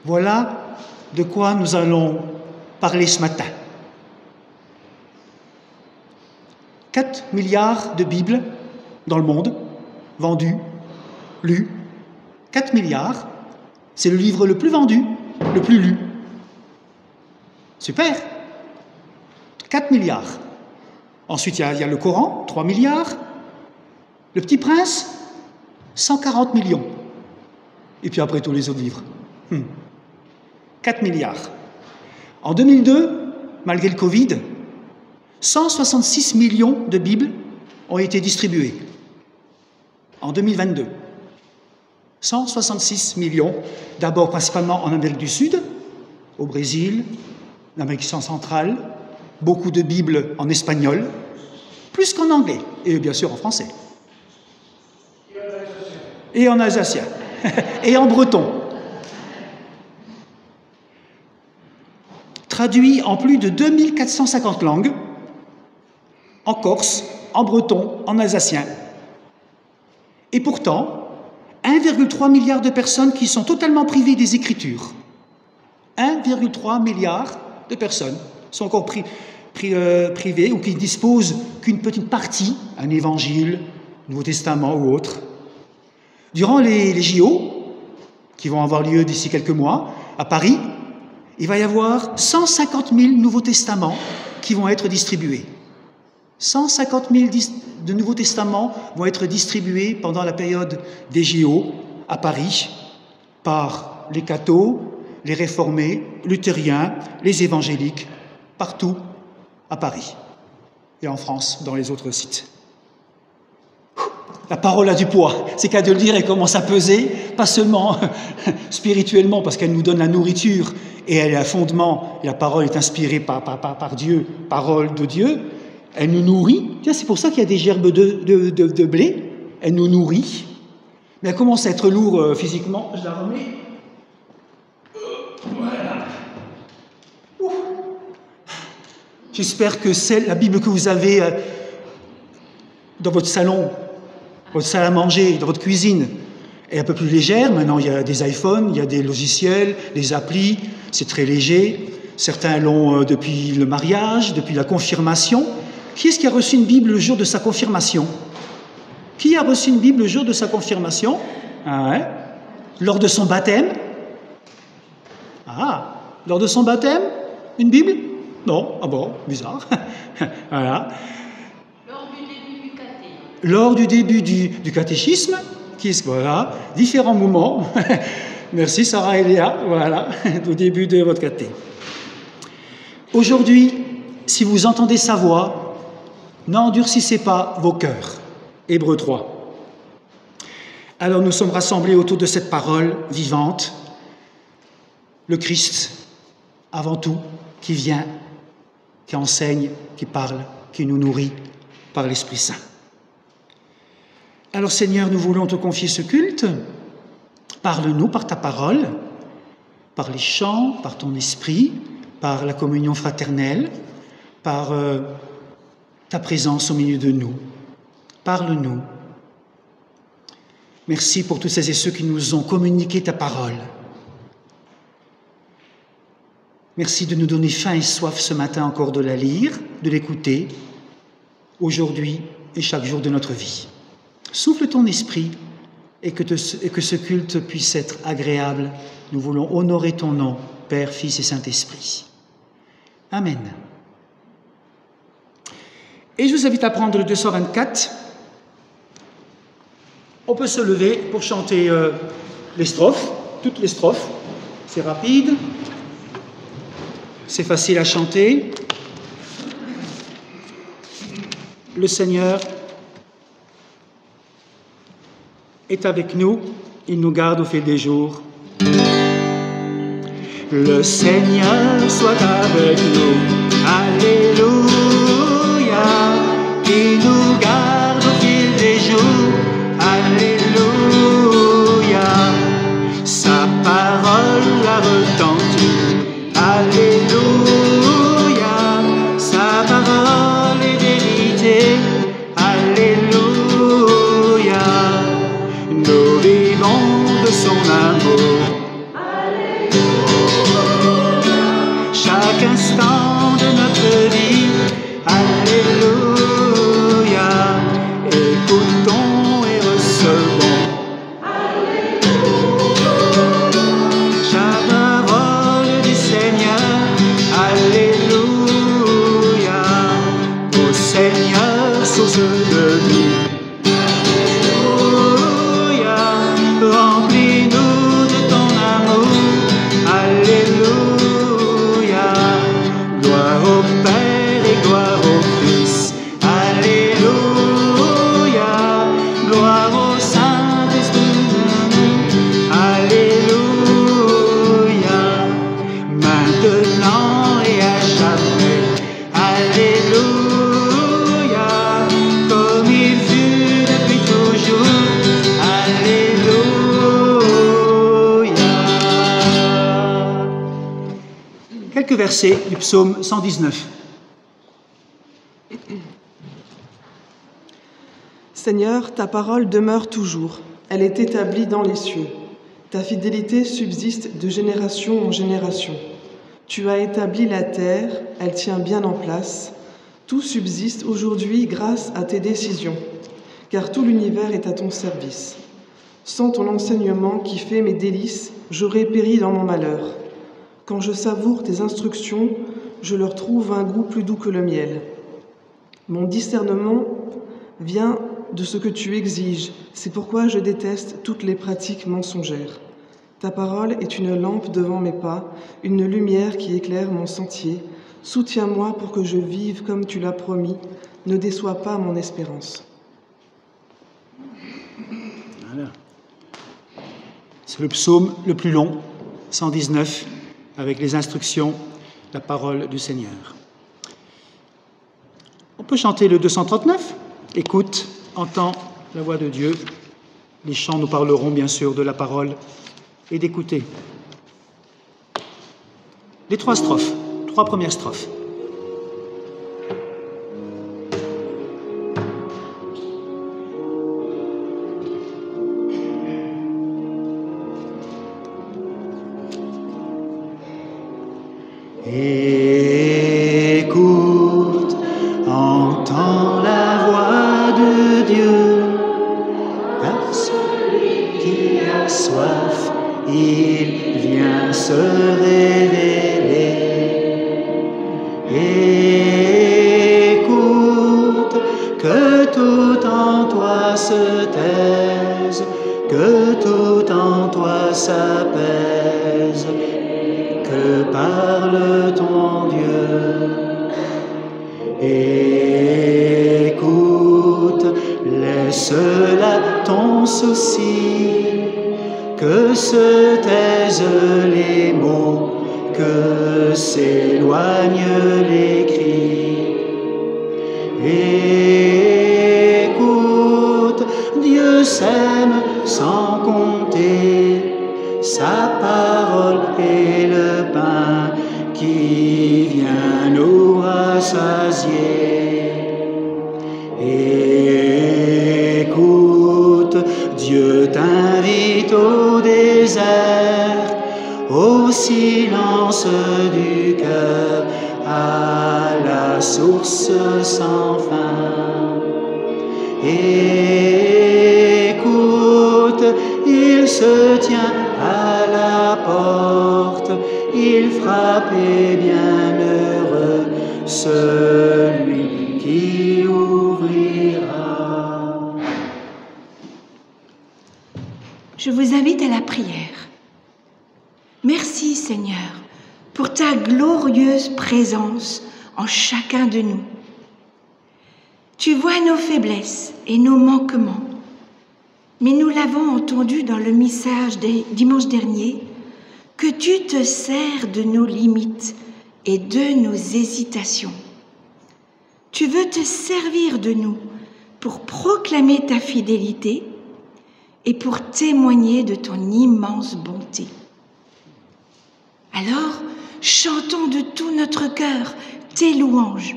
Voilà de quoi nous allons parler ce matin. 4 milliards de Bibles dans le monde, vendues, lues. 4 milliards, c'est le livre le plus vendu, le plus lu. Super! 4 milliards. Ensuite, il y a le Coran, 3 milliards. Le Petit Prince, 140 millions. Et puis après, tous les autres livres. 4 milliards. En 2002, malgré le Covid, 166 millions de Bibles ont été distribuées. En 2022. 166 millions, d'abord principalement en Amérique du Sud, au Brésil, en Amérique centrale, beaucoup de Bibles en espagnol, plus qu'en anglais, et bien sûr en français. Et en alsacien. Et en breton. Traduit en plus de 2450 langues, en corse, en breton, en alsacien. Et pourtant, 1,3 milliard de personnes qui sont totalement privées des Écritures. 1,3 milliard de personnes sont encore privées ou qui disposent qu'une petite partie, un évangile, Nouveau Testament ou autre. Durant les JO, qui vont avoir lieu d'ici quelques mois, à Paris, il va y avoir 150 000 Nouveaux Testaments qui vont être distribués. 150 000 de Nouveaux Testaments vont être distribués pendant la période des JO à Paris par les cathos, les réformés, luthériens, les évangéliques, partout à Paris et en France, dans les autres sites. La parole a du poids, c'est qu'à de le dire, elle commence à peser, pas seulement spirituellement, parce qu'elle nous donne la nourriture et elle a un fondement, et la parole est inspirée par Dieu, parole de Dieu, elle nous nourrit. Tiens, c'est pour ça qu'il y a des gerbes de blé, elle nous nourrit, mais elle commence à être lourde physiquement, je la remets. Voilà. J'espère que la Bible que vous avez dans votre salon, votre salle à manger, dans votre cuisine, est un peu plus légère. Maintenant, il y a des iPhones, il y a des logiciels, des applis, c'est très léger. Certains l'ont depuis le mariage, depuis la confirmation. Qui est-ce qui a reçu une Bible le jour de sa confirmation? Qui a reçu une Bible le jour de sa confirmation? Ah ouais. Lors de son baptême? Ah, lors de son baptême? Une Bible? Non. Ah bon, bizarre. Voilà. Lors du début du catéchisme, voilà, différents moments. Merci Sarah et Léa, voilà, au début de votre caté. Aujourd'hui, si vous entendez sa voix, n'endurcissez pas vos cœurs. Hébreux 3. Alors nous sommes rassemblés autour de cette parole vivante, le Christ, avant tout, qui vient, qui enseigne, qui parle, qui nous nourrit par l'Esprit Saint. Alors Seigneur, nous voulons te confier ce culte. Parle-nous par ta parole, par les chants, par ton esprit, par la communion fraternelle, par ta présence au milieu de nous. Parle-nous. Merci pour tous ces et ceux qui nous ont communiqué ta parole. Merci de nous donner faim et soif ce matin encore de la lire, de l'écouter, aujourd'hui et chaque jour de notre vie. Souffle ton esprit et que ce culte puisse être agréable. Nous voulons honorer ton nom, Père, Fils et Saint-Esprit. Amen. Et je vous invite à prendre le 224. On peut se lever pour chanter les strophes, toutes les strophes. C'est rapide, c'est facile à chanter. Le Seigneur est avec nous, il nous garde au fil des jours. Le Seigneur soit avec nous, Alléluia, il nous garde au fil des jours, Alléluia, sa parole a retenti, Alléluia, sa parole est vérité, Alléluia. Nous vivons de son amour. Alléluia. chaque instant de notre vie. Alléluia, écoutons et recevons. Chaque parole du Seigneur. Alléluia, ô Seigneur, source de vie. Alléluia, remplis-nous de ton amour. Alléluia, gloire au Père et gloire au Fils. Alléluia, gloire au Saint-Esprit. Alléluia, maintenant et à jamais. Alléluia, comme il fut depuis toujours. Alléluia. Quelques versets du psaume 119. Seigneur, ta parole demeure toujours, elle est établie dans les cieux. Ta fidélité subsiste de génération en génération. Tu as établi la terre, elle tient bien en place. Tout subsiste aujourd'hui grâce à tes décisions, car tout l'univers est à ton service. Sans ton enseignement qui fait mes délices, j'aurais péri dans mon malheur. Quand je savoure tes instructions, je leur trouve un goût plus doux que le miel. Mon discernement vient de ce que tu exiges, c'est pourquoi je déteste toutes les pratiques mensongères. Ta parole est une lampe devant mes pas, une lumière qui éclaire mon sentier. Soutiens-moi pour que je vive comme tu l'as promis, ne déçois pas mon espérance. Voilà. C'est le psaume le plus long, 119, avec les instructions, la parole du Seigneur. On peut chanter le 239. Écoute, entends la voix de Dieu. Les chants nous parleront bien sûr de la parole et d'écouter. Les trois strophes, trois premières strophes. Écoute, entends la voix de Dieu. À celui qui a soif, il vient se révéler. Écoute, que tout en toi se taise, que tout en toi s'apaise. Que parle ton Dieu. Écoute, laisse là ton souci, que se taisent les mots, que s'éloignent les cris. Écoute, Dieu s'aime sans compter, sa parole est le pain qui vient nous rassasier. Écoute, Dieu t'invite au désert, au silence du cœur, à la source sans fin. Écoute, il se tient à la porte, il frappe et bienheureux celui qui ouvrira. Je vous invite à la prière. Merci Seigneur pour ta glorieuse présence en chacun de nous. Tu vois nos faiblesses et nos manquements, mais nous l'avons entendu dans le message dimanche dernier, que tu te sers de nos limites et de nos hésitations. Tu veux te servir de nous pour proclamer ta fidélité et pour témoigner de ton immense bonté. Alors, chantons de tout notre cœur tes louanges,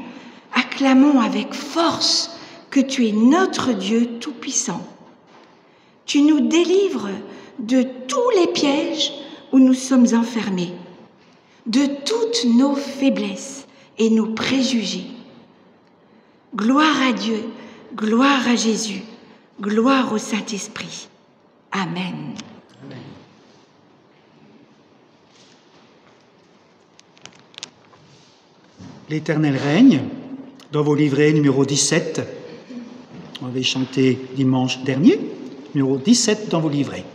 acclamons avec force que tu es notre Dieu tout-puissant. Tu nous délivres de tous les pièges où nous sommes enfermés. de toutes nos faiblesses et nos préjugés. Gloire à Dieu, gloire à Jésus, gloire au Saint-Esprit. Amen. Amen. L'Éternel règne, dans vos livrets numéro 17. On avait chanté dimanche dernier, numéro 17 dans vos livrets.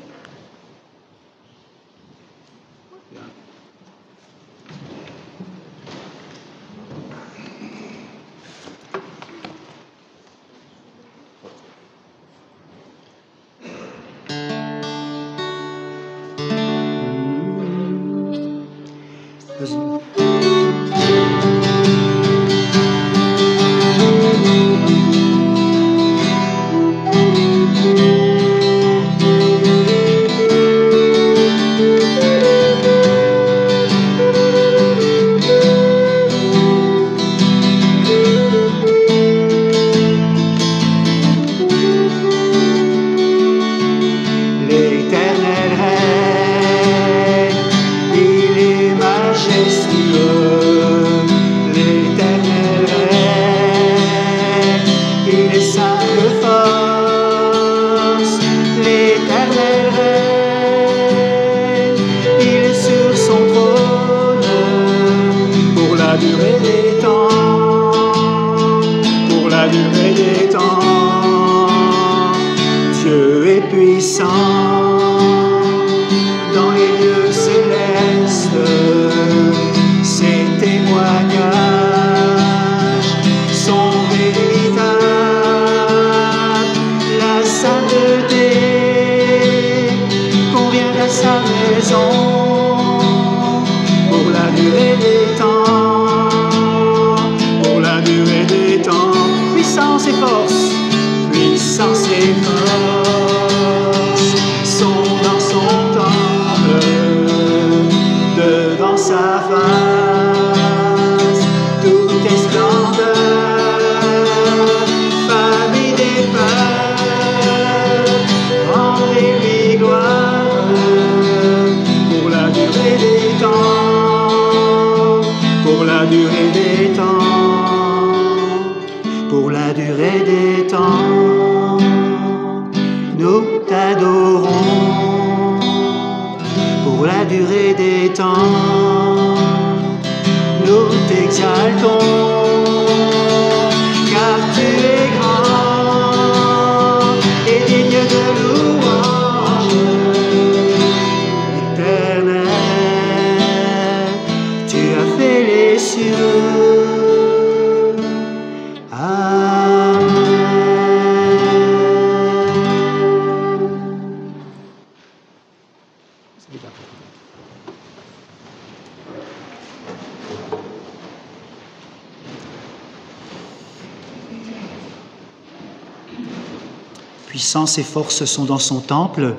Puissance et force sont dans son temple.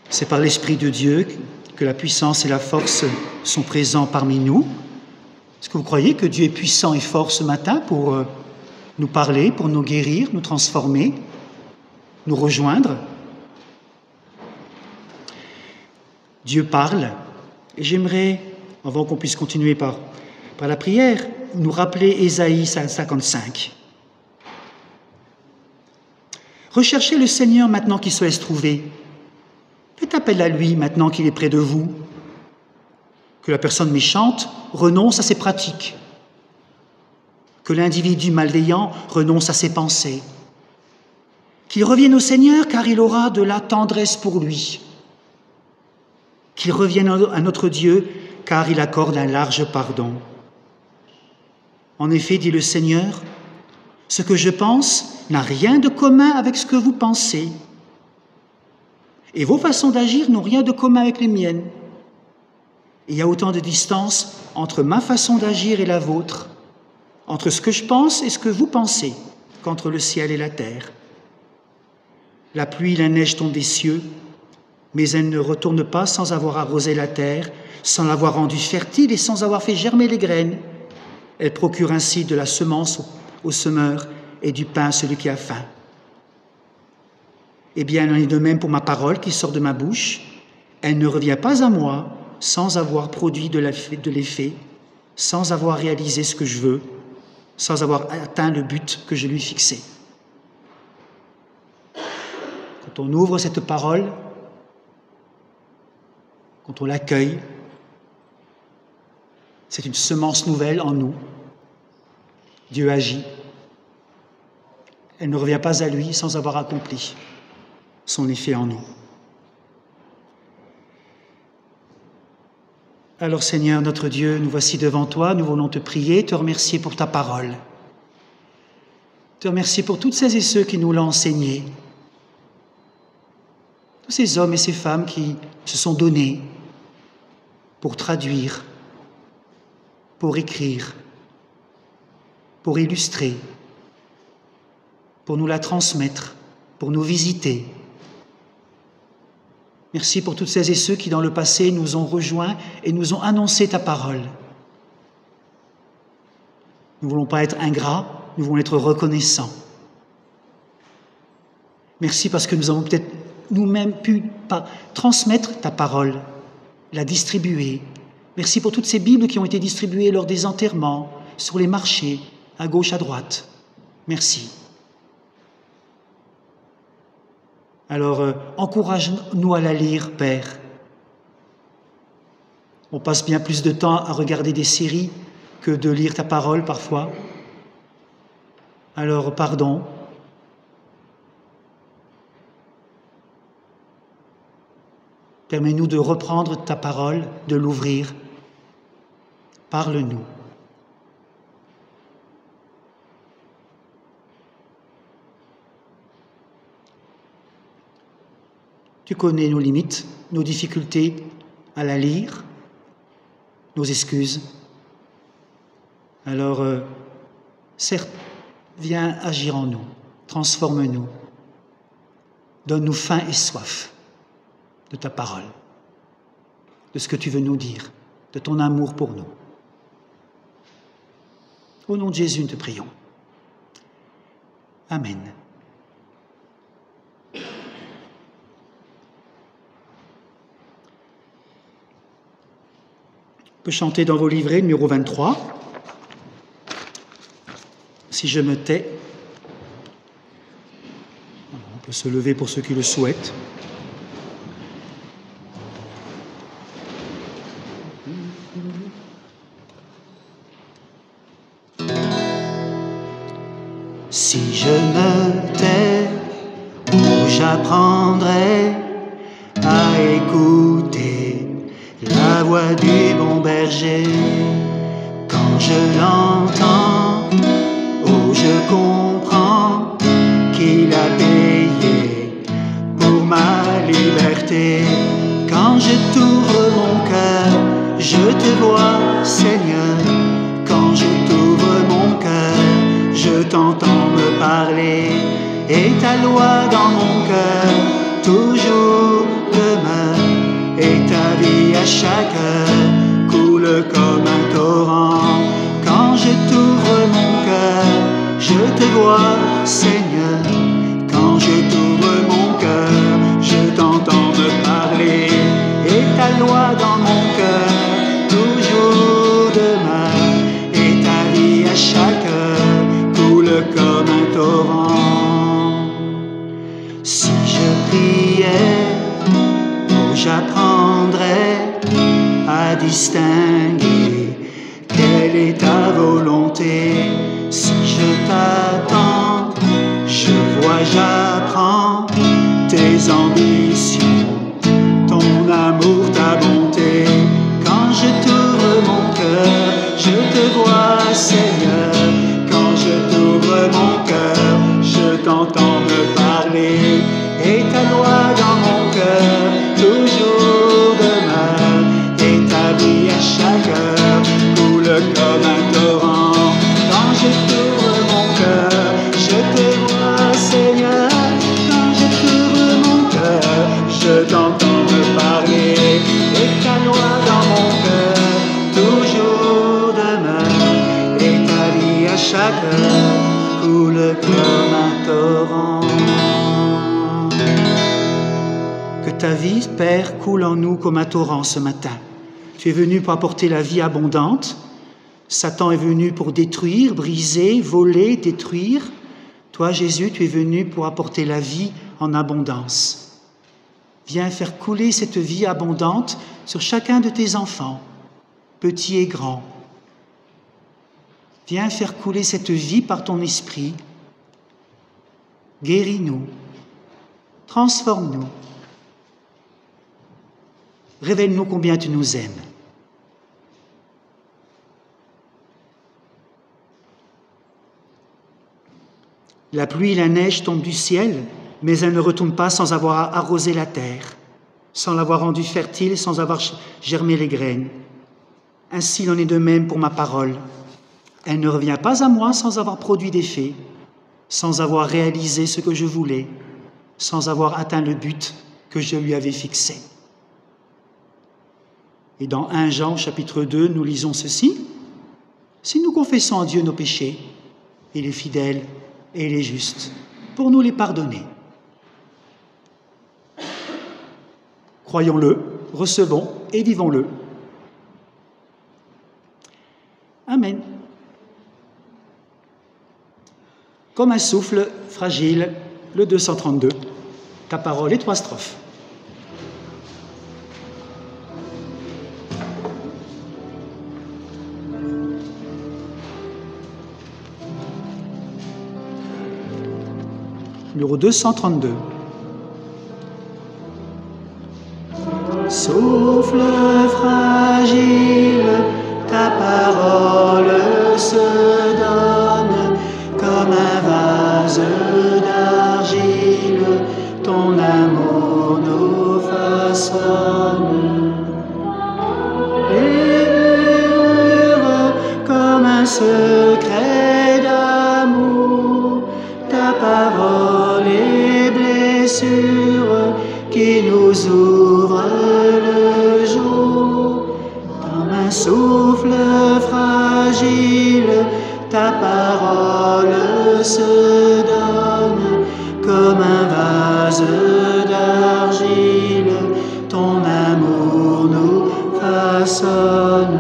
C'est par l'Esprit de Dieu que la puissance et la force sont présents parmi nous. Est-ce que vous croyez que Dieu est puissant et fort ce matin pour nous parler, pour nous guérir, nous transformer, nous rejoindre? Dieu parle, et j'aimerais, avant qu'on puisse continuer par la prière, nous rappeler Ésaïe 55. Recherchez le Seigneur maintenant qu'il se laisse trouver. Faites appel à lui maintenant qu'il est près de vous. Que la personne méchante renonce à ses pratiques. Que l'individu malveillant renonce à ses pensées. Qu'il revienne au Seigneur car il aura de la tendresse pour lui. Qu'il revienne à notre Dieu car il accorde un large pardon. En effet, dit le Seigneur, ce que je pense n'a rien de commun avec ce que vous pensez. Et vos façons d'agir n'ont rien de commun avec les miennes. Il y a autant de distance entre ma façon d'agir et la vôtre, entre ce que je pense et ce que vous pensez, qu'entre le ciel et la terre. La pluie, la neige tombent des cieux, mais elle ne retourne pas sans avoir arrosé la terre, sans l'avoir rendue fertile et sans avoir fait germer les graines. Elle procure ainsi de la semence au semeur et du pain à celui qui a faim. Eh bien, il en est de même pour ma parole qui sort de ma bouche. Elle ne revient pas à moi sans avoir produit de l'effet, sans avoir réalisé ce que je veux, sans avoir atteint le but que je lui fixais. Quand on ouvre cette parole, quand on l'accueille, c'est une semence nouvelle en nous. Dieu agit. Elle ne revient pas à lui sans avoir accompli son effet en nous. Alors Seigneur, notre Dieu, nous voici devant toi, nous voulons te prier, te remercier pour ta parole. Te remercier pour toutes celles et ceux qui nous l'ont enseigné. Tous ces hommes et ces femmes qui se sont donnés pour traduire, pour écrire, pour illustrer, pour nous la transmettre, pour nous visiter. Merci pour toutes celles et ceux qui, dans le passé, nous ont rejoints et nous ont annoncé ta parole. Nous ne voulons pas être ingrats, nous voulons être reconnaissants. Merci parce que nous avons peut-être nous-mêmes pu transmettre ta parole, la distribuer. Merci pour toutes ces Bibles qui ont été distribuées lors des enterrements, sur les marchés, à gauche, à droite. Merci. Alors, encourage-nous à la lire, Père. On passe bien plus de temps à regarder des séries que de lire ta parole parfois. Alors, pardon. Permets-nous de reprendre ta parole, de l'ouvrir. Parle-nous. Tu connais nos limites, nos difficultés à la lire, nos excuses. Alors, certes, viens agir en nous, transforme-nous, donne-nous faim et soif de ta parole, de ce que tu veux nous dire, de ton amour pour nous. Au nom de Jésus, nous te prions. Amen. On peut chanter dans vos livrets, numéro 23. Si je me tais, on peut se lever pour ceux qui le souhaitent. Si je me tais, où j'apprendrai à écouter la voix du bon berger. Quand je l'entends, oh je comprends qu'il a payé pour ma liberté. Quand je t'ouvre mon cœur, je te vois, Seigneur. Quand je t'ouvre mon cœur, je t'entends me parler. Et ta loi dans mon cœur toujours demeure. Et ta vie à chaque heure coule comme un torrent. Quand je t'ouvre mon cœur, je te vois, Seigneur. Quand je t'ouvre mon cœur, je t'entends me parler. Et ta loi dans mon cœur toujours demeure. Et ta vie à chaque heure coule comme un torrent. Si je priais, j'apprendrai à distinguer quelle est ta volonté. Si je t'attends, je vois, j'apprends tes ambitions, ton amour, ta bonté. Quand je t'ouvre mon cœur, je te vois, Seigneur. Quand je t'ouvre mon cœur, je t'entends me parler. Et ta loi dans mon cœur toujours demeure. Et ta vie à chaque heure coule comme un torrent. Quand je t'ouvre mon cœur, je te vois, Seigneur. Quand je t'ouvre mon cœur, je t'entends me parler. Et ta loi dans mon cœur toujours demeure. Et ta vie à chaque heure coule comme un torrent. Que ta vie, Père, coule en nous comme un torrent ce matin. tu es venu pour apporter la vie abondante. Satan est venu pour détruire, briser, voler, détruire. Toi, Jésus, tu es venu pour apporter la vie en abondance. Viens faire couler cette vie abondante sur chacun de tes enfants, petits et grands. Viens faire couler cette vie par ton esprit. Guéris-nous, transforme-nous. Révèle-nous combien tu nous aimes. La pluie et la neige tombent du ciel, mais elles ne retournent pas sans avoir arrosé la terre, sans l'avoir rendue fertile, sans avoir germé les graines. Ainsi, il en est de même pour ma parole. Elle ne revient pas à moi sans avoir produit d'effet, sans avoir réalisé ce que je voulais, sans avoir atteint le but que je lui avais fixé. Et dans 1 Jean, chapitre 2, nous lisons ceci. Si nous confessons à Dieu nos péchés, il est fidèle et il est juste pour nous les pardonner. Croyons-le, recevons et vivons-le. Amen. Comme un souffle fragile, le 232, ta parole et 3 strophes. Numéro 232. Souffle fragile, ta parole se donne comme un vase d'argile, ton amour nous façonne. Et murmure comme un secret d'amour, ta parole et blessure qui nous ouvre le jour. Comme un souffle fragile, ta parole se donne comme un vase d'argile, ton amour nous façonne.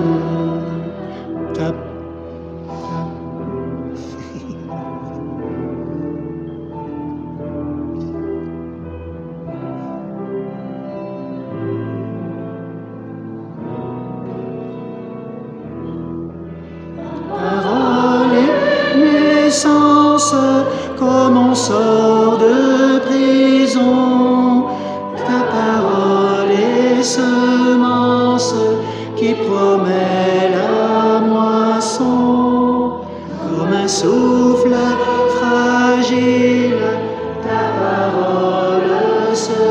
Comme on sort de prison, ta parole est semence qui promet la moisson. Comme un souffle fragile, ta parole se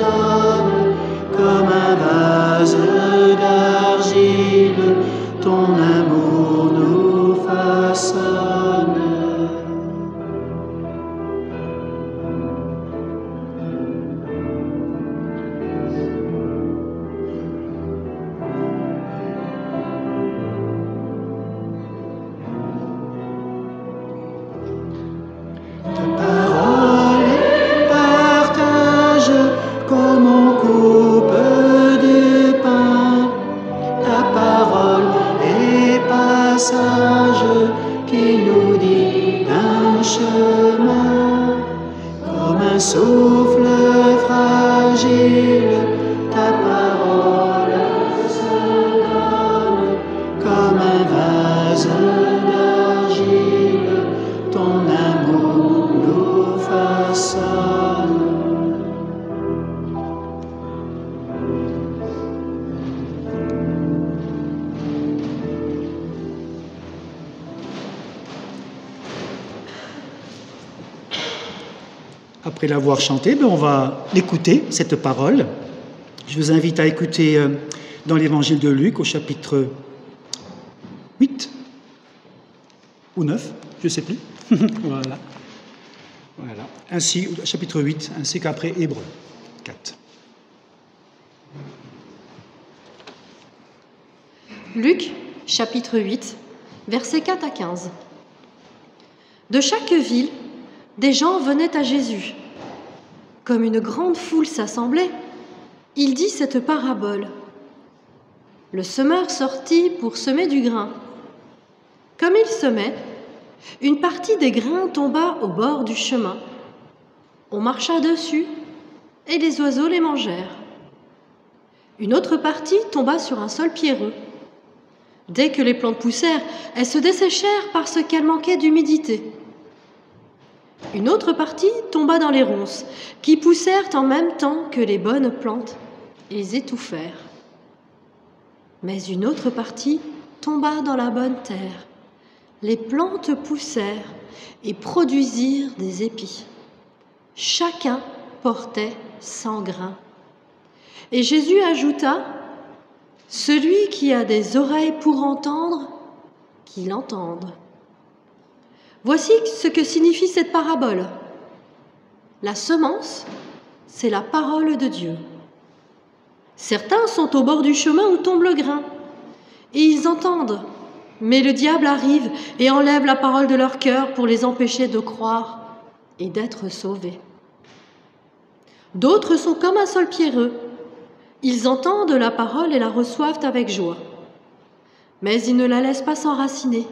donne comme un vase d'argile, ton amour nous façonne. Après l'avoir chanté, on va l'écouter, cette parole. Je vous invite à écouter dans l'évangile de Luc, au chapitre 8 ou 9, je ne sais plus. Voilà. Ainsi, chapitre 8, ainsi qu'après Hébreux 4. Luc, chapitre 8, versets 4 à 15. De chaque ville, des gens venaient à Jésus. Comme une grande foule s'assemblait, il dit cette parabole. Le semeur sortit pour semer du grain. Comme il semait, une partie des grains tomba au bord du chemin. On marcha dessus et les oiseaux les mangèrent. Une autre partie tomba sur un sol pierreux. Dès que les plantes poussèrent, elles se desséchèrent parce qu'elles manquaient d'humidité. Une autre partie tomba dans les ronces, qui poussèrent en même temps que les bonnes plantes et les étouffèrent. Mais une autre partie tomba dans la bonne terre. Les plantes poussèrent et produisirent des épis. Chacun portait 100 grains. Et Jésus ajouta, « Celui qui a des oreilles pour entendre, qu'il entende. » Voici ce que signifie cette parabole. La semence, c'est la parole de Dieu. Certains sont au bord du chemin où tombe le grain, et ils entendent, mais le diable arrive et enlève la parole de leur cœur pour les empêcher de croire et d'être sauvés. D'autres sont comme un sol pierreux. Ils entendent la parole et la reçoivent avec joie. Mais ils ne la laissent pas s'enraciner.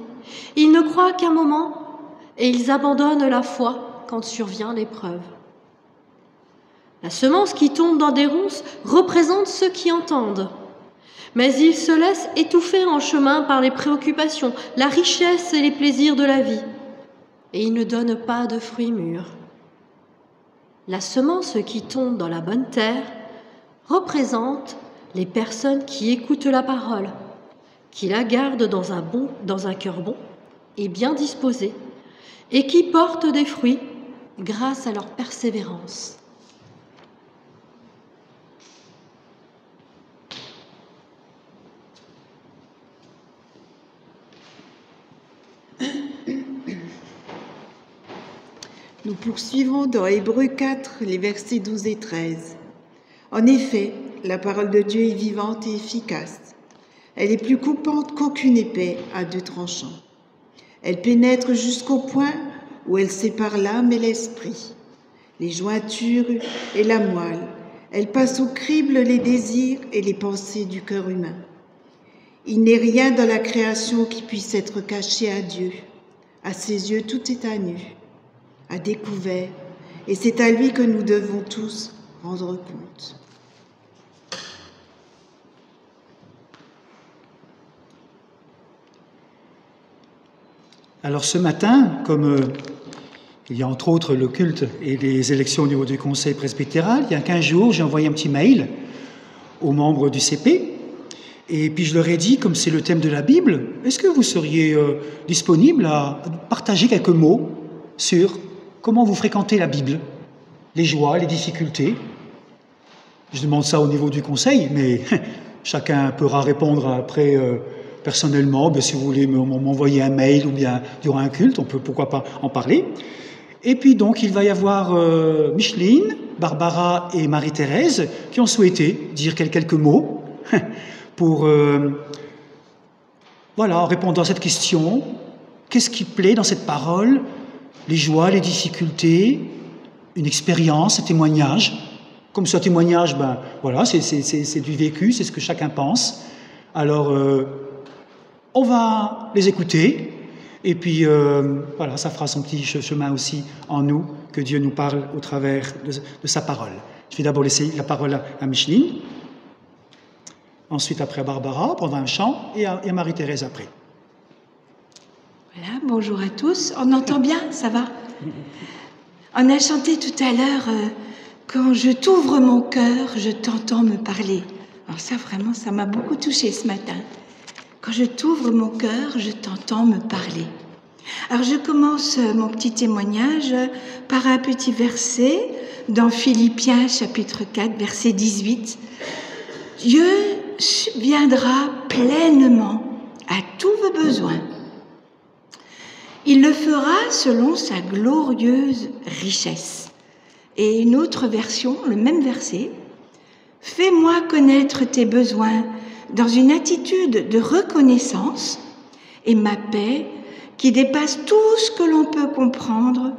Ils ne croient qu'un moment et ils abandonnent la foi quand survient l'épreuve. La semence qui tombe dans des ronces représente ceux qui entendent. Mais ils se laissent étouffer en chemin par les préoccupations, la richesse et les plaisirs de la vie. Et ils ne donnent pas de fruits mûrs. La semence qui tombe dans la bonne terre représente les personnes qui écoutent la parole, qui la gardent dans un cœur bon et bien disposé, et qui portent des fruits grâce à leur persévérance. Nous poursuivons dans Hébreux 4, les versets 12 et 13. En effet, la parole de Dieu est vivante et efficace. Elle est plus coupante qu'aucune épée à deux tranchants. Elle pénètre jusqu'au point où elle sépare l'âme et l'esprit, les jointures et la moelle. Elle passe au crible les désirs et les pensées du cœur humain. Il n'est rien dans la création qui puisse être caché à Dieu. À ses yeux, tout est à nu, à découvert, et c'est à lui que nous devons tous rendre compte. Alors ce matin, comme il y a entre autres le culte et les élections au niveau du conseil presbytéral, il y a 15 jours, j'ai envoyé un petit mail aux membres du CP, et puis je leur ai dit, comme c'est le thème de la Bible, est-ce que vous seriez disponible à partager quelques mots sur comment vous fréquentez la Bible, les joies, les difficultés? Je demande ça au niveau du conseil, mais chacun pourra répondre après personnellement. Si vous voulez m'envoyer un mail ou bien durant un culte, on peut pourquoi pas en parler. Et puis donc il va y avoir Micheline, Barbara et Marie-Thérèse qui ont souhaité dire quelques mots pour en répondant à cette question. Qu'est-ce qui plaît dans cette parole? Les joies, les difficultés, une expérience, un témoignage. Comme ce témoignage, c'est du vécu, c'est ce que chacun pense. Alors, on va les écouter, et puis ça fera son petit chemin aussi en nous, que Dieu nous parle au travers de sa parole. Je vais d'abord laisser la parole à Micheline, ensuite après à Barbara pendant un chant, et à Marie-Thérèse après. Voilà, bonjour à tous. On entend bien, ça va? On a chanté tout à l'heure « Quand je t'ouvre mon cœur, je t'entends me parler ». Alors ça, vraiment, ça m'a beaucoup touchée ce matin. Quand je t'ouvre mon cœur, je t'entends me parler. Alors je commence mon petit témoignage par un petit verset dans Philippiens chapitre 4, verset 18. « Dieu subviendra pleinement à tous vos besoins. Il le fera selon sa glorieuse richesse. » Et une autre version, le même verset, « Fais-moi connaître tes besoins dans une attitude de reconnaissance, et ma paix, qui dépasse tout ce que l'on peut comprendre,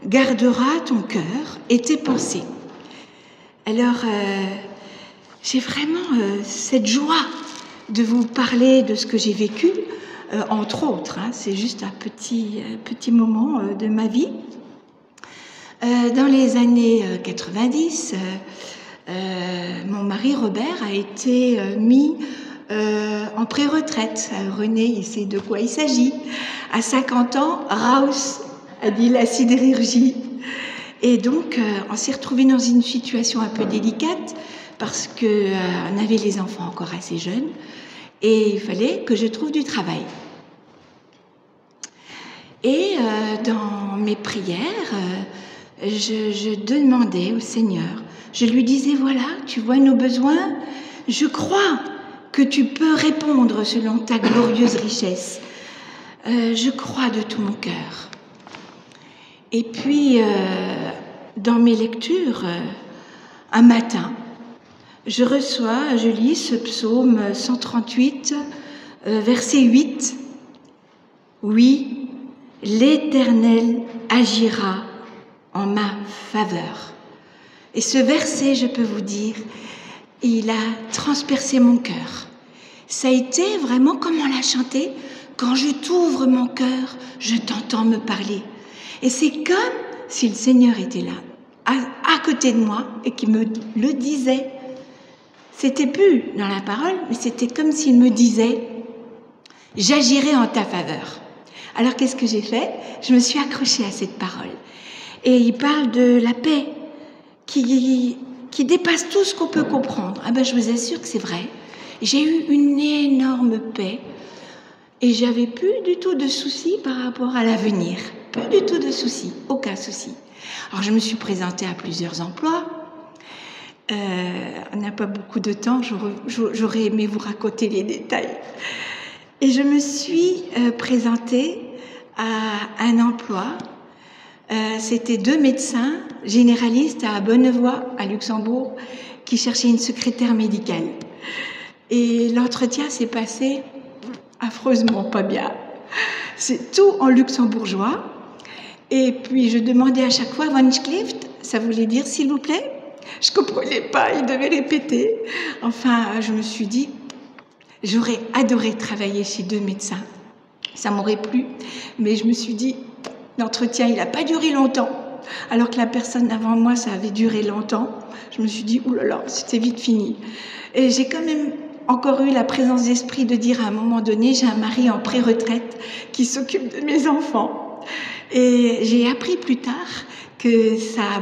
gardera ton cœur et tes pensées. » Alors, j'ai vraiment cette joie de vous parler de ce que j'ai vécu, entre autres, hein, c'est juste un petit moment de ma vie. Dans les années 90, mon mari Robert a été mis en pré-retraite. René, il sait de quoi il s'agit. À 50 ans, Raus a dit la sidérurgie. Et donc, on s'est retrouvés dans une situation un peu délicate parce qu'on avait les enfants encore assez jeunes et il fallait que je trouve du travail. Et dans mes prières, je demandais au Seigneur, je lui disais, voilà, tu vois nos besoins, je crois que tu peux répondre selon ta glorieuse richesse. Je crois de tout mon cœur. Et puis, dans mes lectures, un matin, je lis ce psaume 138, verset 8. Oui, l'Éternel agira en ma faveur. Et ce verset, je peux vous dire, il a transpercé mon cœur. Ça a été vraiment comme on l'a chanté, quand je t'ouvre mon cœur, je t'entends me parler. Et c'est comme si le Seigneur était là, à côté de moi, et qu'il me le disait. C'était plus dans la parole, mais c'était comme s'il me disait « J'agirai en ta faveur ». Alors qu'est-ce que j'ai fait? Je me suis accrochée à cette parole. Et il parle de la paix qui dépasse tout ce qu'on peut comprendre. Ah ben, je vous assure que c'est vrai. J'ai eu une énorme paix et j'avais plus du tout de soucis par rapport à l'avenir. Plus du tout de soucis, aucun souci. Alors je me suis présentée à plusieurs emplois. On n'a pas beaucoup de temps, j'aurais aimé vous raconter les détails. Et je me suis présentée à un emploi. C'était 2 médecins généralistes à Bonnevoie, à Luxembourg, qui cherchaient une secrétaire médicale. Et l'entretien s'est passé affreusement pas bien. C'est tout en luxembourgeois. Et puis je demandais à chaque fois « Van Schlift », ça voulait dire « s'il vous plaît ». Je comprenais pas, il devait répéter. Enfin, je me suis dit, j'aurais adoré travailler chez 2 médecins. Ça m'aurait plu, mais je me suis dit, l'entretien, il n'a pas duré longtemps. Alors que la personne avant moi, ça avait duré longtemps. Je me suis dit, oulala, c'était vite fini. Et j'ai quand même encore eu la présence d'esprit de dire à un moment donné, j'ai un mari en pré-retraite qui s'occupe de mes enfants. Et j'ai appris plus tard que ça a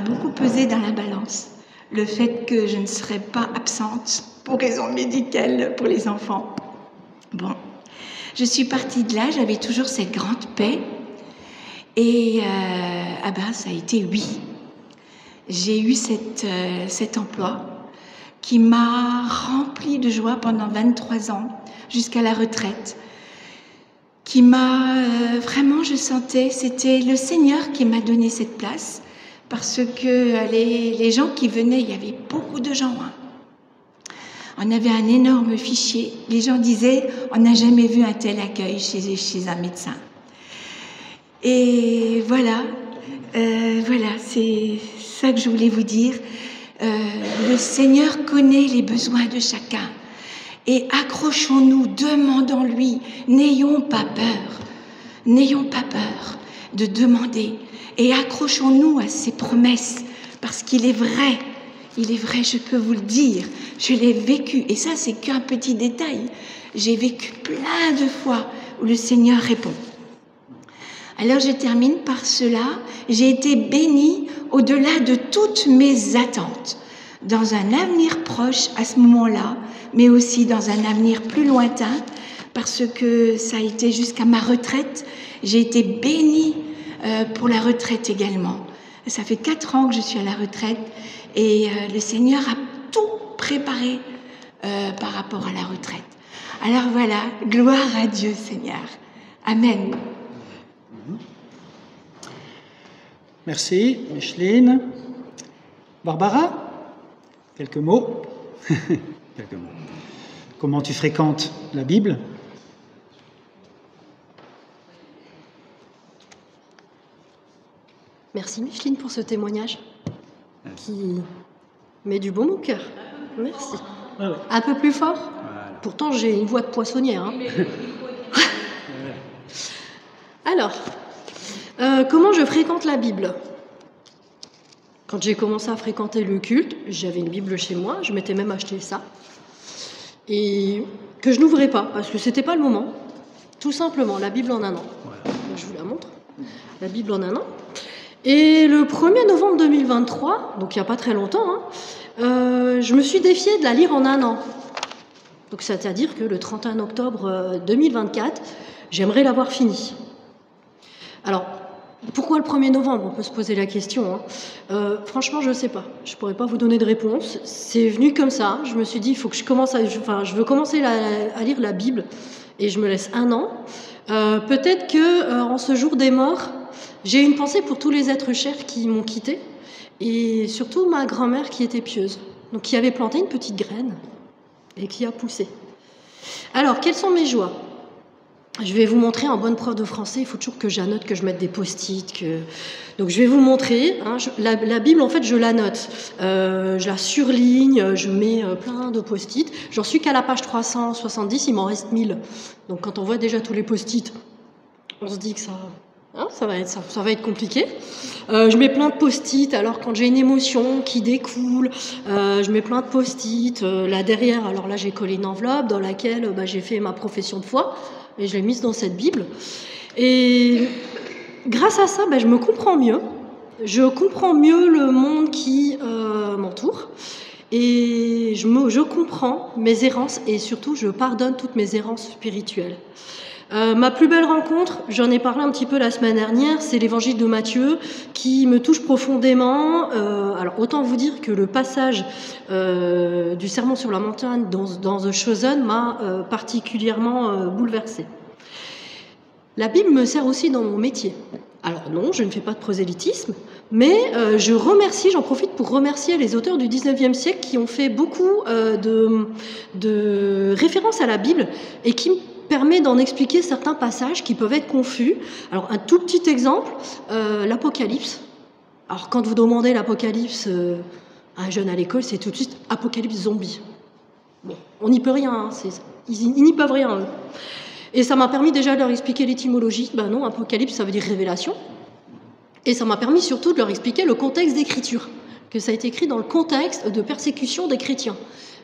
beaucoup pesé dans la balance. Le fait que je ne serais pas absente pour raison médicale pour les enfants. Bon, je suis partie de là, j'avais toujours cette grande paix. Et ça a été oui. J'ai eu cet emploi qui m'a rempli de joie pendant 23 ans, jusqu'à la retraite. Qui m'a vraiment, je sentais, c'était le Seigneur qui m'a donné cette place. Parce que les gens qui venaient, il y avait beaucoup de gens. Hein. On avait un énorme fichier. Les gens disaient, on n'a jamais vu un tel accueil chez un médecin. Et voilà, c'est ça que je voulais vous dire. Le Seigneur connaît les besoins de chacun. Et accrochons-nous, demandons-lui, n'ayons pas peur de demander. Et accrochons-nous à ses promesses, parce qu'il est vrai, je peux vous le dire, je l'ai vécu. Et ça, c'est qu'un petit détail. J'ai vécu plein de fois où le Seigneur répond. Alors je termine par cela, j'ai été bénie au-delà de toutes mes attentes, dans un avenir proche à ce moment-là, mais aussi dans un avenir plus lointain, parce que ça a été jusqu'à ma retraite, j'ai été bénie pour la retraite également. Ça fait 4 ans que je suis à la retraite et le Seigneur a tout préparé par rapport à la retraite. Alors voilà, gloire à Dieu Seigneur. Amen. Merci, Micheline. Barbara, quelques mots. Quelques mots. Comment tu fréquentes la Bible ? Merci Micheline pour ce témoignage qui met du baume au cœur. Merci. Ouais, ouais. Un peu plus fort? Voilà. Pourtant, j'ai une voix de poissonnière. Hein. Alors, comment je fréquente la Bible? Quand j'ai commencé à fréquenter le culte, j'avais une Bible chez moi, je m'étais même acheté ça. Et que je n'ouvrais pas, parce que c'était pas le moment. Tout simplement, la Bible en un an. Voilà. Je vous la montre. La Bible en un an. Et le 1er novembre 2023, donc il n'y a pas très longtemps, hein, je me suis défiée de la lire en un an. Donc c'est-à-dire que le 31 octobre 2024, j'aimerais l'avoir finie. Alors, pourquoi le 1er novembre? On peut se poser la question. Hein. Franchement, je ne sais pas. Je ne pourrais pas vous donner de réponse. C'est venu comme ça. Je me suis dit, il faut que je commence je veux commencer à lire la Bible et je me laisse un an. Peut-être que en ce jour des morts, j'ai une pensée pour tous les êtres chers qui m'ont quitté et surtout ma grand-mère qui était pieuse, donc qui avait planté une petite graine et qui a poussé. Alors, quelles sont mes joies? Je vais vous montrer en bonne prof de français, il faut toujours que j'annote, que je mette des post-it. Donc je vais vous montrer, hein, la Bible en fait je la note, je la surligne, je mets plein de post-it. J'en suis qu'à la page 370, il m'en reste 1000. Donc quand on voit déjà tous les post-it, on se dit que ça va être compliqué. Je mets plein de post-it, alors quand j'ai une émotion qui découle, je mets plein de post-it. Là derrière, alors là j'ai collé une enveloppe dans laquelle j'ai fait ma profession de foi. Et je l'ai mise dans cette Bible. Et grâce à ça, je me comprends mieux. Je comprends mieux le monde qui m'entoure. Et je comprends mes errances et surtout, je pardonne toutes mes errances spirituelles. Ma plus belle rencontre, j'en ai parlé un petit peu la semaine dernière, c'est l'évangile de Matthieu qui me touche profondément. Alors autant vous dire que le passage du sermon sur la montagne dans The Chosen m'a particulièrement bouleversée. La Bible me sert aussi dans mon métier. Alors non, je ne fais pas de prosélytisme, mais j'en profite pour remercier les auteurs du 19e siècle qui ont fait beaucoup de références à la Bible et qui me permet d'en expliquer certains passages qui peuvent être confus. Alors un tout petit exemple, l'Apocalypse. Alors quand vous demandez l'Apocalypse à un jeune à l'école, c'est tout de suite Apocalypse zombie. Bon, on n'y peut rien, hein, ils n'y peuvent rien. Eux. Et ça m'a permis déjà de leur expliquer l'étymologie. Ben non, Apocalypse, ça veut dire révélation. Et ça m'a permis surtout de leur expliquer le contexte d'écriture, que ça a été écrit dans le contexte de persécution des chrétiens.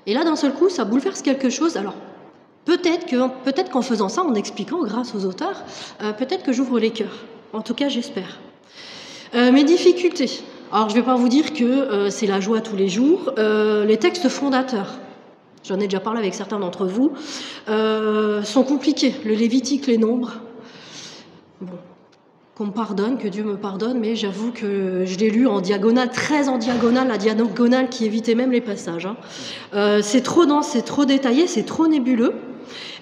Et là, d'un seul coup, ça bouleverse quelque chose. Alors, peut-être qu'en faisant ça, en expliquant grâce aux auteurs, peut-être que j'ouvre les cœurs. En tout cas, j'espère. Mes difficultés. Alors, je ne vais pas vous dire que c'est la joie tous les jours. Les textes fondateurs, j'en ai déjà parlé avec certains d'entre vous, sont compliqués. Le Lévitique, les Nombres. Bon, qu'on me pardonne, que Dieu me pardonne, mais j'avoue que je l'ai lu en diagonale, très en diagonale, la diagonale qui évitait même les passages. Hein. C'est trop dense, c'est trop détaillé, c'est trop nébuleux.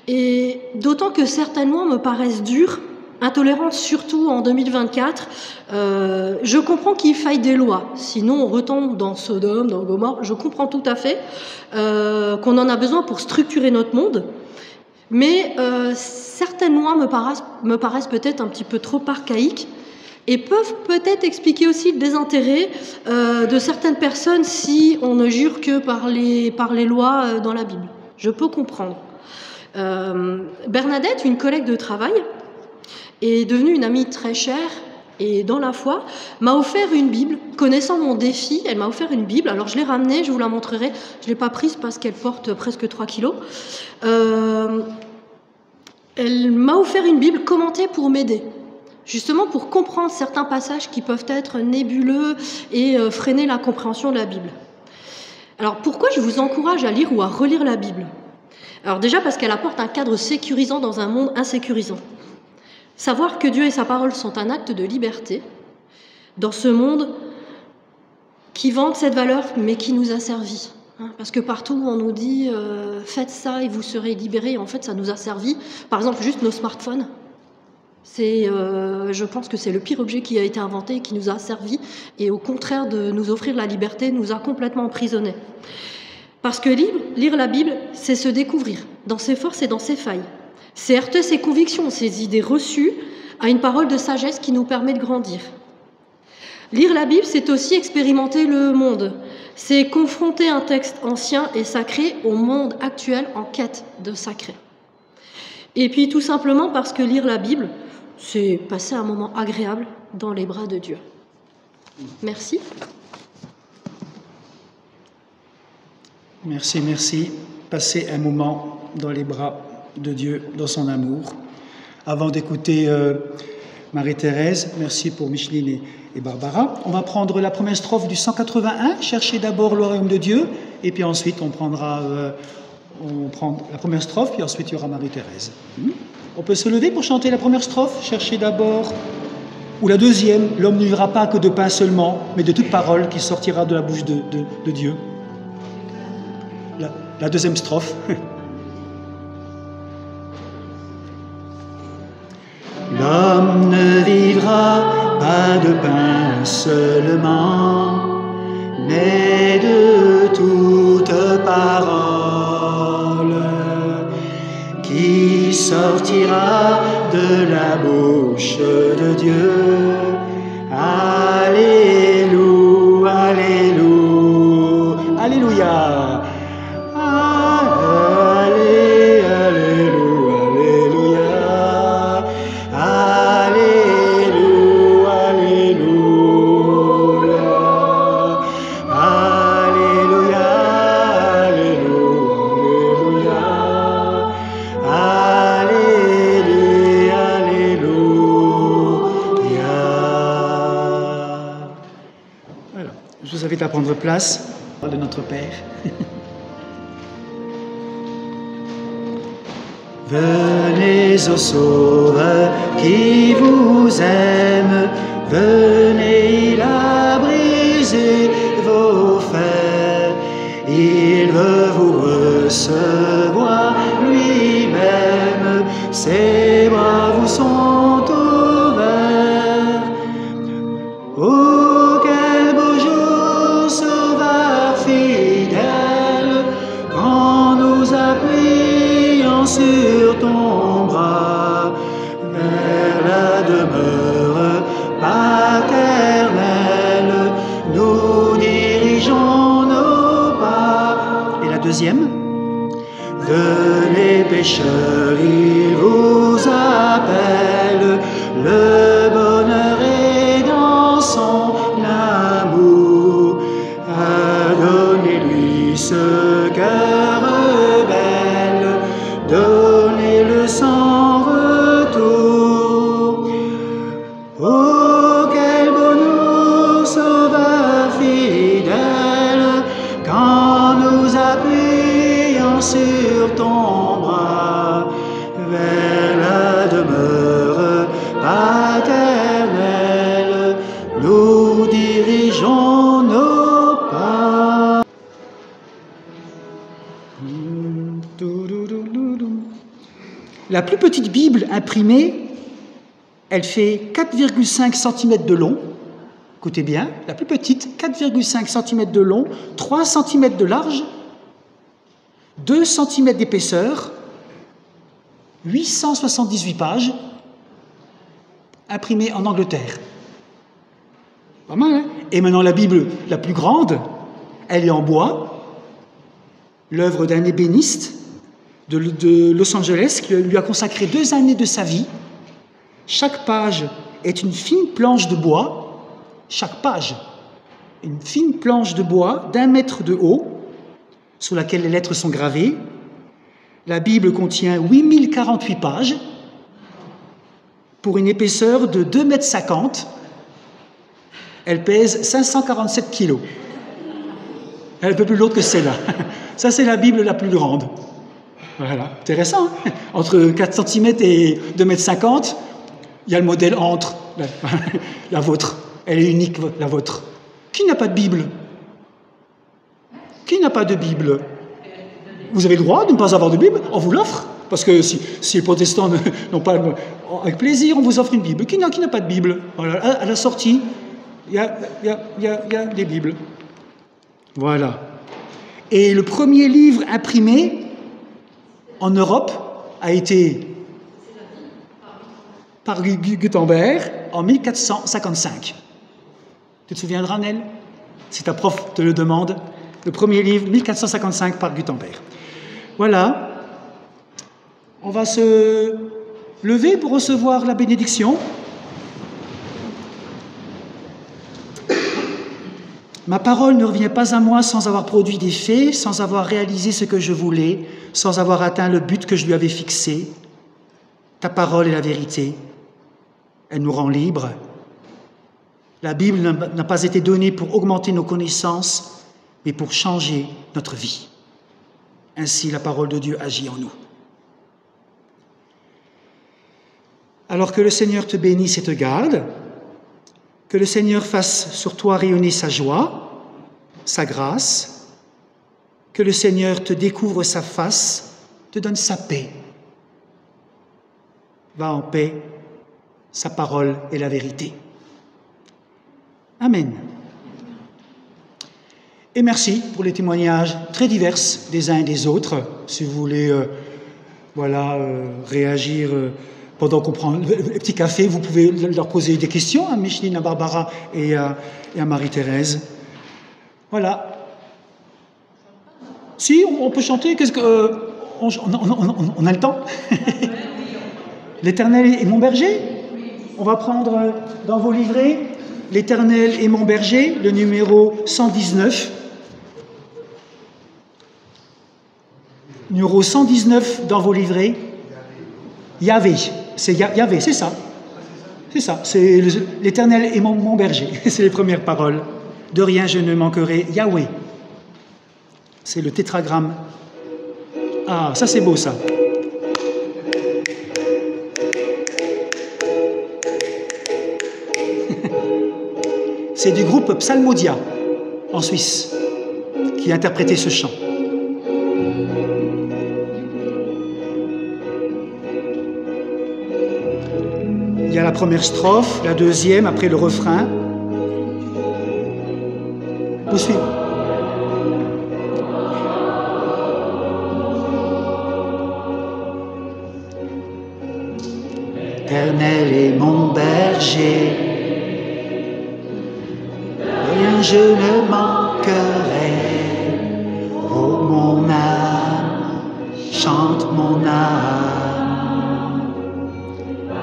Et d'autant que certaines lois me paraissent dures, intolérantes surtout en 2024. Je comprends qu'il faille des lois, sinon on retombe dans Sodome, dans Gomorrhe. Je comprends tout à fait qu'on en a besoin pour structurer notre monde. Mais certaines lois me paraissent peut-être un petit peu trop archaïques et peuvent peut-être expliquer aussi le désintérêt de certaines personnes si on ne jure que par les lois dans la Bible. Je peux comprendre. Bernadette, une collègue de travail, est devenue une amie très chère et dans la foi, m'a offert une Bible. Connaissant mon défi, elle m'a offert une Bible. Alors je l'ai ramenée, je vous la montrerai. Je ne l'ai pas prise parce qu'elle porte presque 3 kilos. Elle m'a offert une Bible commentée pour m'aider. Justement pour comprendre certains passages qui peuvent être nébuleux et freiner la compréhension de la Bible. Alors pourquoi je vous encourage à lire ou à relire la Bible ? Alors déjà parce qu'elle apporte un cadre sécurisant dans un monde insécurisant. Savoir que Dieu et sa parole sont un acte de liberté dans ce monde qui vante cette valeur mais qui nous a servi. Parce que partout on nous dit faites ça et vous serez libérés. En fait ça nous a servi. Par exemple juste nos smartphones. Je pense que c'est le pire objet qui a été inventé et qui nous a servi. Et au contraire de nous offrir la liberté, nous a complètement emprisonnés. Parce que lire la Bible, c'est se découvrir dans ses forces et dans ses failles. C'est heurter ses convictions, ses idées reçues à une parole de sagesse qui nous permet de grandir. Lire la Bible, c'est aussi expérimenter le monde. C'est confronter un texte ancien et sacré au monde actuel en quête de sacré. Et puis tout simplement parce que lire la Bible, c'est passer un moment agréable dans les bras de Dieu. Merci. Merci, merci. Passer un moment dans les bras de Dieu, dans son amour. Avant d'écouter Marie-Thérèse, merci pour Micheline et Barbara. On va prendre la première strophe du 181, chercher d'abord le royaume de Dieu, et puis ensuite on prend la première strophe, puis ensuite il y aura Marie-Thérèse. On peut se lever pour chanter la première strophe, chercher d'abord, ou la deuxième, l'homme ne vivra pas que de pain seulement, mais de toute parole qui sortira de la bouche de Dieu. La deuxième strophe. L'homme ne vivra pas de pain seulement, mais de toute parole qui sortira de la bouche de Dieu. Alléluia, alléluia, alléluia. À prendre place de notre Père. Venez au Sauveur qui vous aime, venez, il a brisé vos fers, il veut vous recevoir lui-même, ses bras vous sont ouverts. Oh, quel beau jour, Sauveur fidèle, quand nous appuyons sur ton bras, vers la demeure paternelle, nous dirigeons nos pas. Et la deuxième? Venez pécheurs, il vous appelle, le bonheur est dans son amour. Donnez-lui ce cœur rebelle, donnez-le sans retour. Oh, quel bonheur, Sauveur fidèle, quand nous appuyons sur ton bras, vers la demeure paternelle, nous dirigeons nos pas. La plus petite Bible imprimée, elle fait 4,5 cm de long. Écoutez bien, la plus petite, 4,5 cm de long, 3 cm de large, 2 cm d'épaisseur, 878 pages, imprimée en Angleterre. Pas mal, hein? Et maintenant, la Bible la plus grande, elle est en bois, l'œuvre d'un ébéniste de Los Angeles qui lui a consacré 2 années de sa vie. Chaque page est une fine planche de bois, chaque page, une fine planche de bois d'1 mètre de haut, sur laquelle les lettres sont gravées. La Bible contient 8048 pages, pour une épaisseur de 2,50 m. Elle pèse 547 kg. Elle est un peu plus lourde que celle-là. Ça, c'est la Bible la plus grande. Voilà, intéressant. Hein? Entre 4 cm et 2,50 m, il y a le modèle entre, la vôtre. Elle est unique, la vôtre. Qui n'a pas de Bible? Qui n'a pas de Bible? Vous avez le droit de ne pas avoir de Bible, on vous l'offre. Parce que si les protestants n'ont pas... Avec plaisir, on vous offre une Bible. Qui n'a pas de Bible? Voilà, à la sortie, il y a des Bibles. Voilà. Et le premier livre imprimé en Europe a été par Gutenberg en 1455. Tu te souviendras, Nel? si ta prof te le demande. Le premier livre, 1455 par Gutenberg. Voilà. On va se lever pour recevoir la bénédiction. Ma parole ne revient pas à moi sans avoir produit des faits, sans avoir réalisé ce que je voulais, sans avoir atteint le but que je lui avais fixé. Ta parole est la vérité. Elle nous rend libres. La Bible n'a pas été donnée pour augmenter nos connaissances, mais pour changer notre vie. Ainsi, la parole de Dieu agit en nous. Alors que le Seigneur te bénisse et te garde, que le Seigneur fasse sur toi rayonner sa joie, sa grâce, que le Seigneur te découvre sa face, te donne sa paix. Va en paix, sa parole est la vérité. Amen. Et merci pour les témoignages très divers des uns et des autres. Si vous voulez réagir pendant qu'on prend le petit café, vous pouvez leur poser des questions à Micheline, à Barbara et à Marie-Thérèse. Voilà. Si, on peut chanter. Qu'est-ce que on a le temps? L'Éternel est mon berger. On va prendre dans vos livrets L'Éternel est mon berger, le numéro 119. Numéro 119 dans vos livrets. Yahvé, c'est Yahvé, c'est ça. C'est ça, c'est l'Éternel est mon berger. C'est les premières paroles. De rien je ne manquerai, Yahweh. C'est le tétragramme. Ah, ça c'est beau ça. C'est du groupe Psalmodia, en Suisse, qui a interprété ce chant. Il y a la première strophe, la deuxième, après le refrain. Vous suivez. L'Éternel est mon berger, rien je ne manquerai. Oh mon âme, chante mon âme.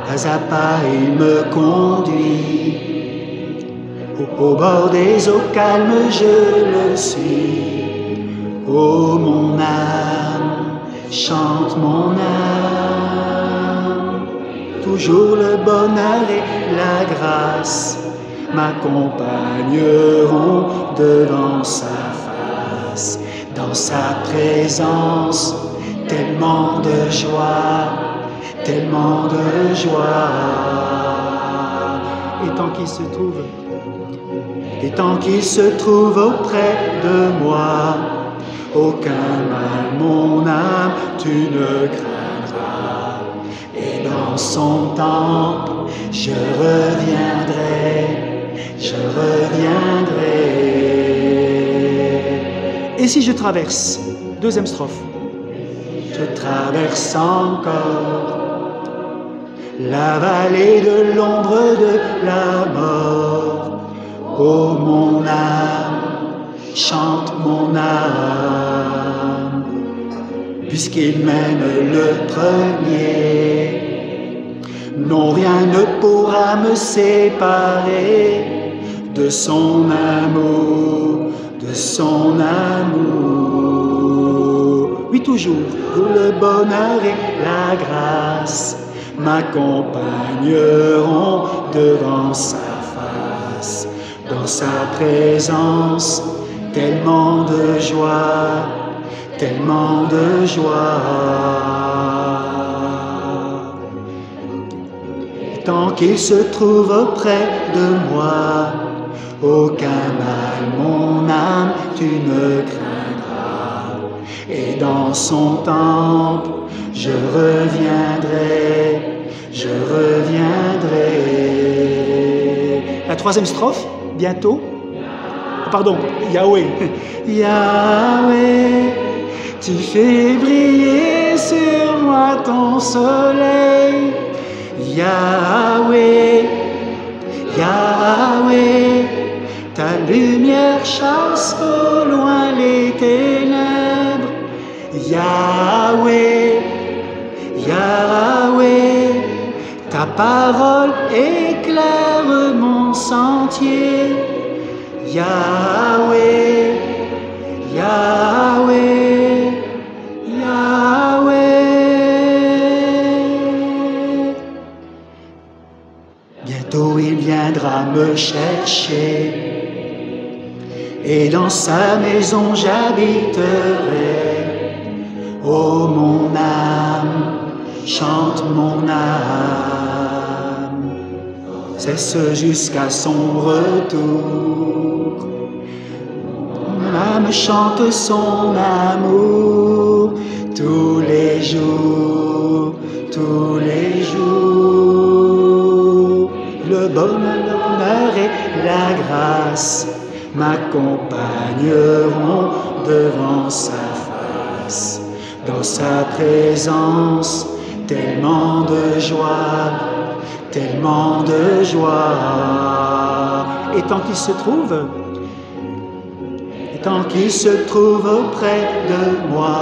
Pas à pas il me conduit, au bord des eaux calmes je le suis. Oh mon âme, chante mon âme. Toujours le bonheur et la grâce m'accompagneront devant sa face. Dans sa présence, tellement de joie, tellement de joie. Et tant qu'il se trouve auprès de moi, aucun mal, mon âme, tu ne craindras. Et dans son temple, je reviendrai, je reviendrai. Et si je traverse, deuxième strophe. Je traverse encore la vallée de l'ombre de la mort. Oh mon âme, chante mon âme, puisqu'il mène le premier. Non, rien ne pourra me séparer de son amour, de son amour. Oui, toujours, où le bonheur et la grâce m'accompagneront devant sa face. Dans sa présence, tellement de joie, tellement de joie. Tant qu'il se trouve auprès de moi, aucun mal, mon âme, tu ne craindras. Et dans son temple, je reviendrai, je reviendrai. La troisième strophe, bientôt. Pardon, Yahweh. Yahweh, tu fais briller sur moi ton soleil. Yahweh, Yahweh, ta lumière chasse au loin les ténèbres. Yahweh, Yahweh, ta parole éclaire mon sentier. Yahweh, Yahweh, Yahweh. Bientôt il viendra me chercher, et dans sa maison j'habiterai. Oh mon âme, chante mon âme, cesse jusqu'à son retour. Mon âme chante son amour tous les jours, tous les jours. Le bonheur et la grâce m'accompagneront devant sa face. Dans sa présence, tellement de joie, tellement de joie. Et tant qu'il se trouve auprès de moi,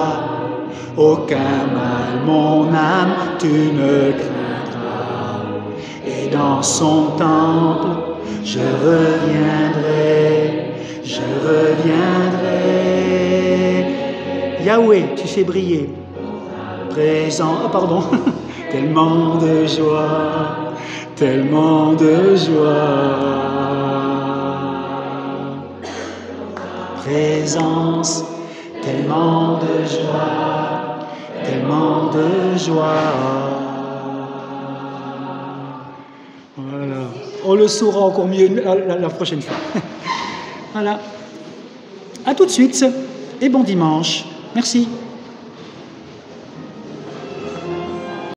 aucun mal, mon âme, tu ne craindras. Et dans son temple, je reviendrai, je reviendrai. Yahweh, tu fais briller. Présent, oh pardon, tellement de joie, tellement de joie. Présence, tellement de joie, tellement de joie. Voilà. On le saura encore mieux la prochaine fois. Voilà. À tout de suite et bon dimanche. Merci.